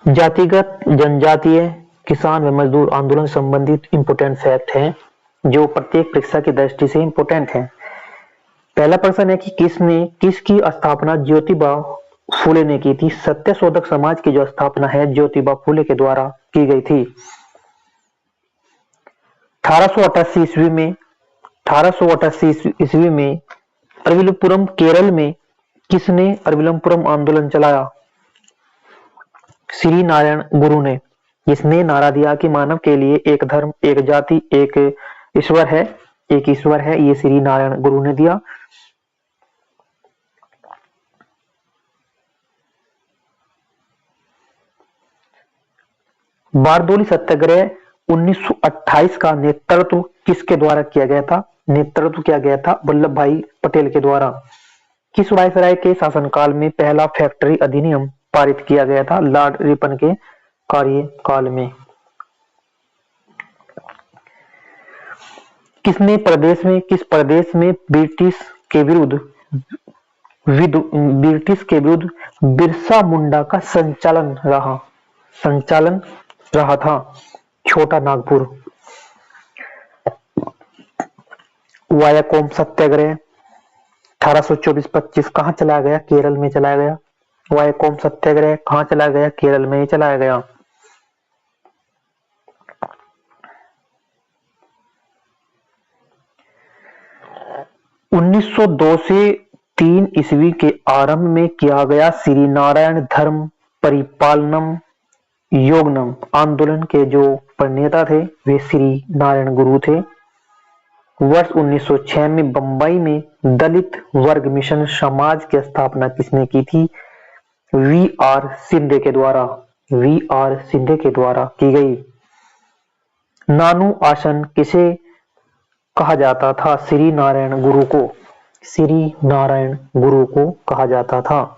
जातिगत जनजातीय किसान व मजदूर आंदोलन संबंधित इंपोर्टेंट फैक्ट हैं जो प्रत्येक परीक्षा की दृष्टि से इंपोर्टेंट है। पहला प्रश्न है कि किसकी स्थापना ज्योतिबा फूले ने की थी। सत्यशोधक समाज की जो स्थापना है ज्योतिबा फूले के द्वारा की गई थी। 1888 ईस्वी में अरविलपुरम केरल में किसने अरविलपुरम आंदोलन चलाया। श्री नारायण गुरु ने। इसने नारा दिया कि मानव के लिए एक धर्म, एक जाति, एक ईश्वर है। ये श्री नारायण गुरु ने दिया। बारदोली सत्याग्रह 1928 का नेतृत्व किसके द्वारा किया गया था। नेतृत्व किया गया था वल्लभ भाई पटेल के द्वारा। किस वायसराय के शासनकाल में पहला फैक्ट्री अधिनियम पारित किया गया था। लॉर्ड रिपन के कार्यकाल में। किस प्रदेश में ब्रिटिश के विरुद्ध बिरसा मुंडा का संचालन रहा था। छोटा नागपुर। वायाकोम सत्याग्रह 1824-25 कहां चलाया गया। केरल में चलाया गया। वायाकोम सत्याग्रह कहां चलाया गया। केरल में ही चलाया गया। उन्नीस सौ 2 से 3 ईस्वी के आरंभ में किया गया श्री नारायण धर्म परिपालनम योगनम आंदोलन के जो प्रणेता थे वे श्री नारायण गुरु थे। वर्ष 1906 में बंबई में दलित वर्ग मिशन समाज की स्थापना किसने की थी। वी.आर. शिंदे के द्वारा की गई। नानू आसन किसे कहा जाता था। श्री नारायण गुरु को कहा जाता था।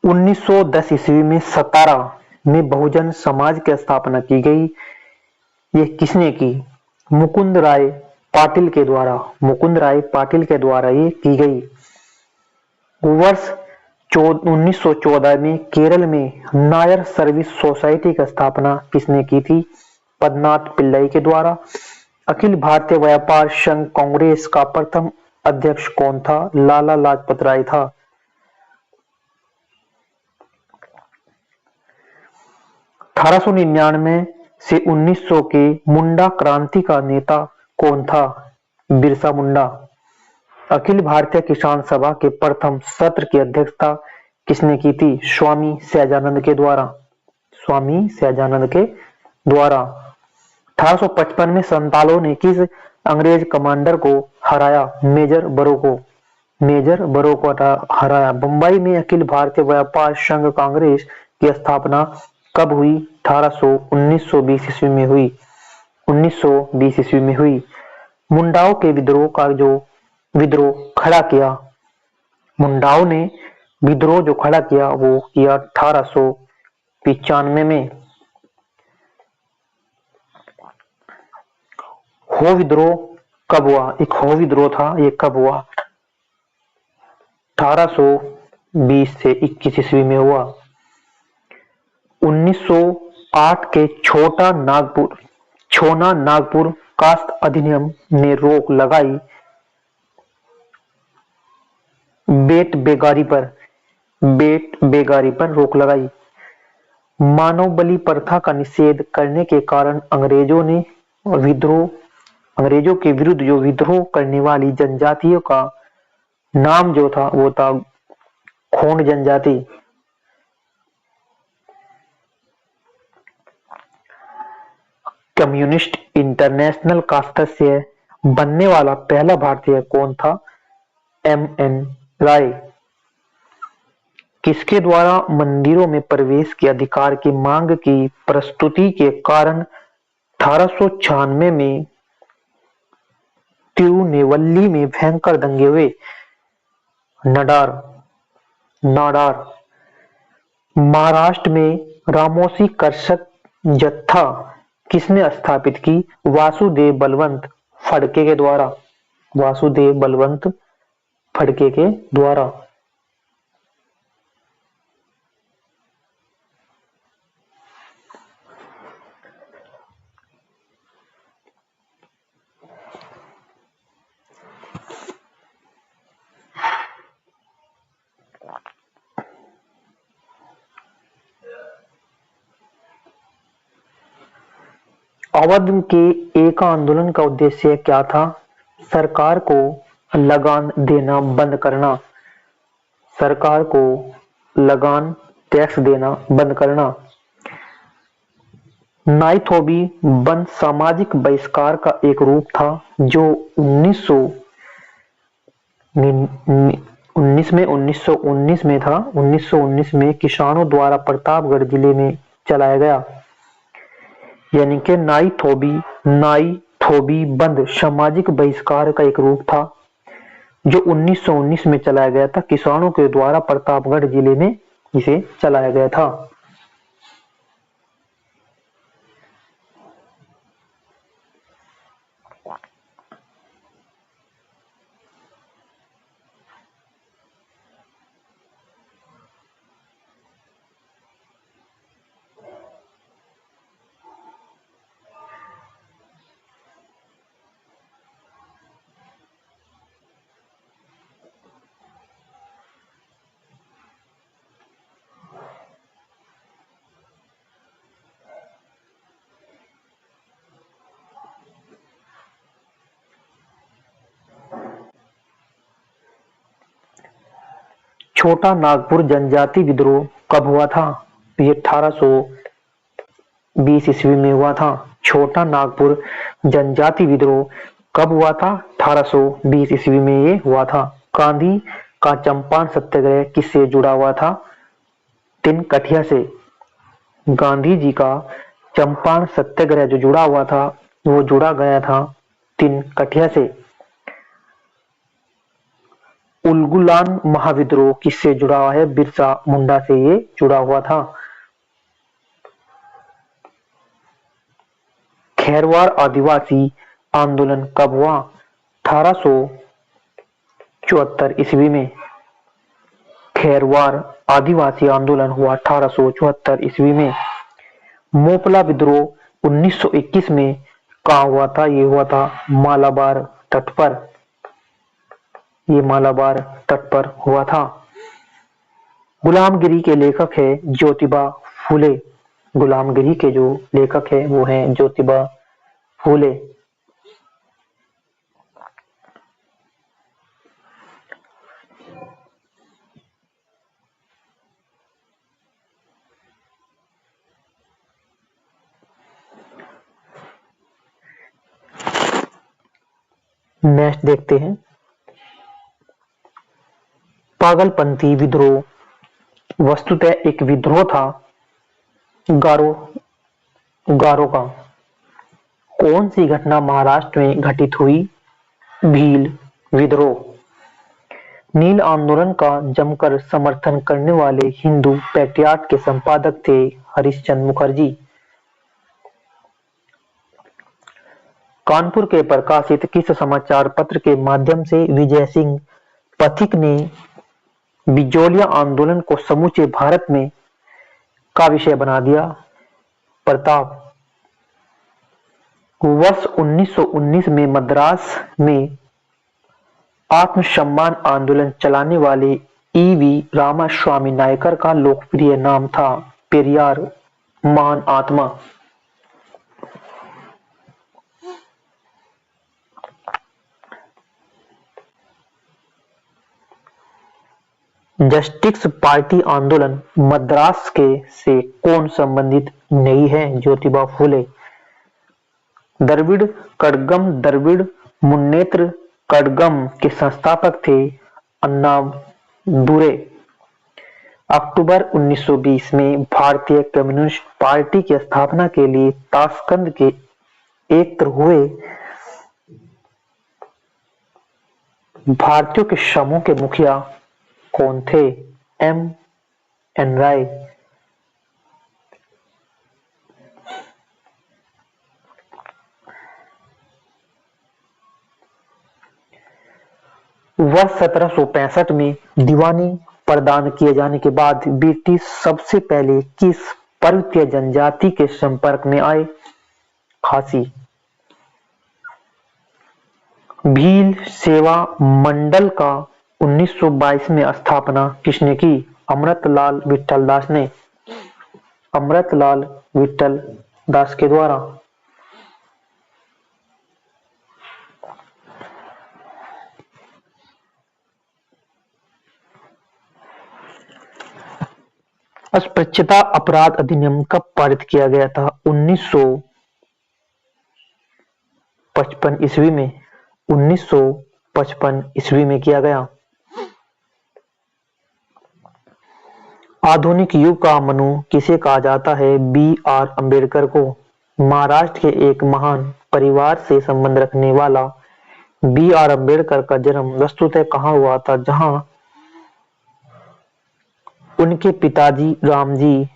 उन्नीस सौ 10 ईस्वी में सतारा में बहुजन समाज की स्थापना की गई। यह किसने की। मुकुंद राय पाटिल के द्वारा ये की गई। वर्ष 1914 में केरल में नायर सर्विस सोसाइटी की स्थापना किसने की थी। पद्मनाथ पिल्लई के द्वारा। अखिल भारतीय व्यापार संघ कांग्रेस का प्रथम अध्यक्ष कौन था। लाला लाजपत राय था। 1899 से 1900 के मुंडा क्रांति का नेता कौन था। बिरसा मुंडा। अखिल भारतीय किसान सभा के प्रथम सत्र की अध्यक्षता किसने की थी। स्वामी सहजानंद के द्वारा। 1855 में संतालों ने किस अंग्रेज कमांडर को हराया। मेजर बरो को हराया। बंबई में अखिल भारतीय व्यापार संघ कांग्रेस की स्थापना कब हुई। 1920 ईस्वी में हुई। मुंडाओं के विद्रोह का जो विद्रोह खड़ा किया। मुंडाओं ने विद्रोह जो खड़ा किया वो किया 1895 में। हो विद्रोह कब हुआ। एक हो विद्रोह था ये कब हुआ। 1820 से 21 ईस्वी में हुआ। 1908 के छोटा नागपुर कास्ट अधिनियम ने रोक लगाई बेट बेगारी पर रोक लगाई। मानव बलि प्रथा का निषेध करने के कारण अंग्रेजों के विरुद्ध जो विद्रोह करने वाली जनजातियों का नाम जो था वो था खोंड जनजाति। कम्युनिस्ट इंटरनेशनल का सदस्य बनने वाला पहला भारतीय कौन था। M.N. राय। किसके द्वारा मंदिरों में प्रवेश के अधिकार की मांग की प्रस्तुति के कारण 1896 में तिरुनेवल्ली में भयंकर दंगे हुए। नाडार। महाराष्ट्र में रामोसी कर्षक जत्था किसने स्थापित की? वासुदेव बलवंत फड़के के द्वारा। वासुदेव बलवंत फड़के के द्वारा। अवध के एक आंदोलन का उद्देश्य क्या था? सरकार को लगान देना बंद करना। सरकार को लगान टैक्स देना बंद करना। नाइथोबी बंद सामाजिक बहिष्कार का एक रूप था जो 1919 में था। 1919 में किसानों द्वारा प्रतापगढ़ जिले में चलाया गया। यानी कि नाइथोबी बंद सामाजिक बहिष्कार का एक रूप था जो 1919 में चलाया गया था। किसानों के द्वारा प्रतापगढ़ जिले में इसे चलाया गया था। छोटा नागपुर जनजाति विद्रोह कब हुआ था? ये 1820 ईस्वी में हुआ था। छोटा नागपुर जनजाति विद्रोह कब हुआ था? 1820 ईस्वी में ये हुआ था। गांधी का चंपारण सत्याग्रह किससे जुड़ा हुआ था? तिनकठिया से। गांधी जी का चंपारण सत्याग्रह जो जुड़ा हुआ था वो जुड़ा गया था तिनकठिया से। उलगुलान महाविद्रोह किससे जुड़ा हुआ है? बिरसा मुंडा से ये जुड़ा हुआ था। खैरवार आदिवासी आंदोलन कब हुआ? 1874 ईस्वी में। खैरवार आदिवासी आंदोलन हुआ 1874 ईस्वी में। मोपला विद्रोह 1921 में कहाँ हुआ था? ये हुआ था मालाबार तट पर। ये मालाबार तट पर हुआ था। गुलामगिरी के लेखक है ज्योतिबा फूले। गुलामगिरी के जो लेखक है वो है ज्योतिबा फूले। नेक्स्ट देखते हैं पागलपंथी विद्रोह वस्तुतः एक विद्रोह था गारो का। कौन सी घटना महाराष्ट्र में घटित हुई? भील विद्रोह। नील आंदोलन का जमकर समर्थन करने वाले हिंदू पैट्रियट के संपादक थे हरिश्चंद्र मुखर्जी। कानपुर के प्रकाशित किस समाचार पत्र के माध्यम से विजय सिंह पथिक ने बिजोलिया आंदोलन को समूचे भारत में का विषय बना दिया? प्रताप। वर्ष 1919 में मद्रास में आत्मसम्मान आंदोलन चलाने वाले ईवी रामास्वामी नायकर का लोकप्रिय नाम था पेरियार, महान आत्मा। जस्टिस पार्टी आंदोलन मद्रास के से कौन संबंधित नहीं है? ज्योतिबा फूले। द्रविड़ मुन्नेत्र कड़गम के संस्थापक थे अन्नादुरै। अक्टूबर 1920 में भारतीय कम्युनिस्ट पार्टी की स्थापना के लिए ताशकंद के एकत्र हुए भारतीयों के समूह के मुखिया कौन थे? एम.एन. राय। वर्ष 1765 में दीवानी प्रदान किए जाने के बाद ब्रिटिश सबसे पहले किस पर्वतीय जनजाति के संपर्क में आए? खासी। भील सेवा मंडल का 1922 में स्थापना किसने की? अमृतलाल विठल दास ने। अमृतलाल विठल दास के द्वारा। अस्पृश्यता अपराध अधिनियम कब पारित किया गया था? 1955 ईस्वी में। 1955 ईस्वी में किया गया। आधुनिक युग का मनु किसे कहा जाता है? B.R. अम्बेडकर को। महाराष्ट्र के एक महान परिवार से संबंध रखने वाला B.R. अम्बेडकर का जन्म वस्तुतः कहाँ हुआ था? जहां उनके पिताजी रामजी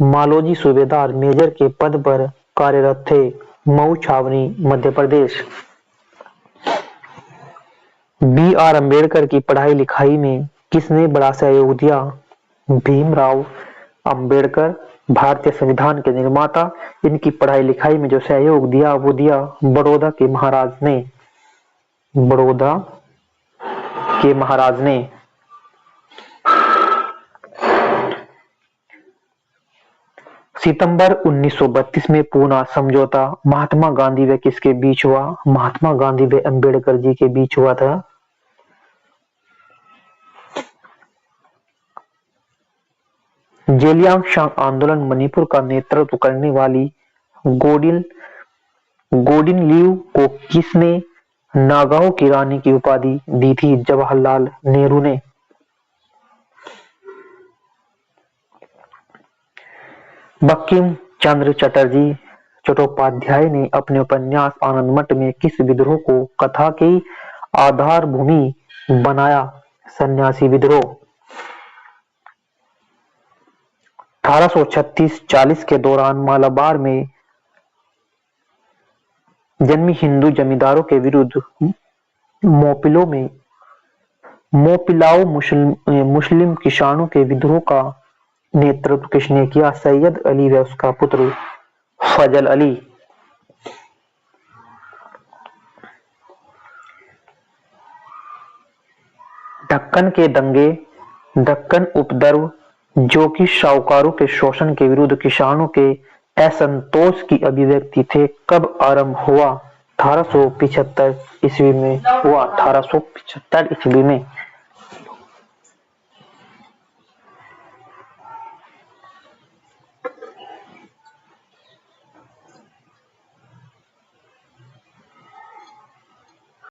मालोजी सूबेदार मेजर के पद पर कार्यरत थे। मऊ छावनी, मध्य प्रदेश। B.R. अम्बेडकर की पढ़ाई लिखाई में किसने बड़ा सहयोग दिया? भीमराव अम्बेडकर, भारतीय संविधान के निर्माता। इनकी पढ़ाई लिखाई में जो सहयोग दिया वो दिया बड़ौदा के महाराज ने। बड़ौदा के महाराज ने। सितंबर 1932 में पूना समझौता महात्मा गांधी व किसके बीच हुआ? महात्मा गांधी व अम्बेडकर जी के बीच हुआ था। जेलियांगशांग आंदोलन मणिपुर का नेतृत्व करने वाली गोडिन लीव को किसने नागाओं की रानी की उपाधि दी थी? जवाहरलाल नेहरू ने। बंकिम चंद्र चट्टोपाध्याय ने अपने उपन्यास आनंदमठ में किस विद्रोह को कथा की आधार भूमि बनाया? सन्यासी विद्रोह। 1836-40 के दौरान मालाबार में जन्मी हिंदू जमींदारों के विरुद्ध मोपिलाओ मुस्लिम किसानों के विद्रोह का नेतृत्व किसने किया? सैयद अली व उसका पुत्र फजल अली। दक्कन के दंगे, दक्कन उपद्रव, जो कि साहूकारों के शोषण के विरुद्ध किसानों के असंतोष की अभिव्यक्ति थे, कब आरंभ हुआ? 1875 ईस्वी में हुआ। 1875 ईस्वी में।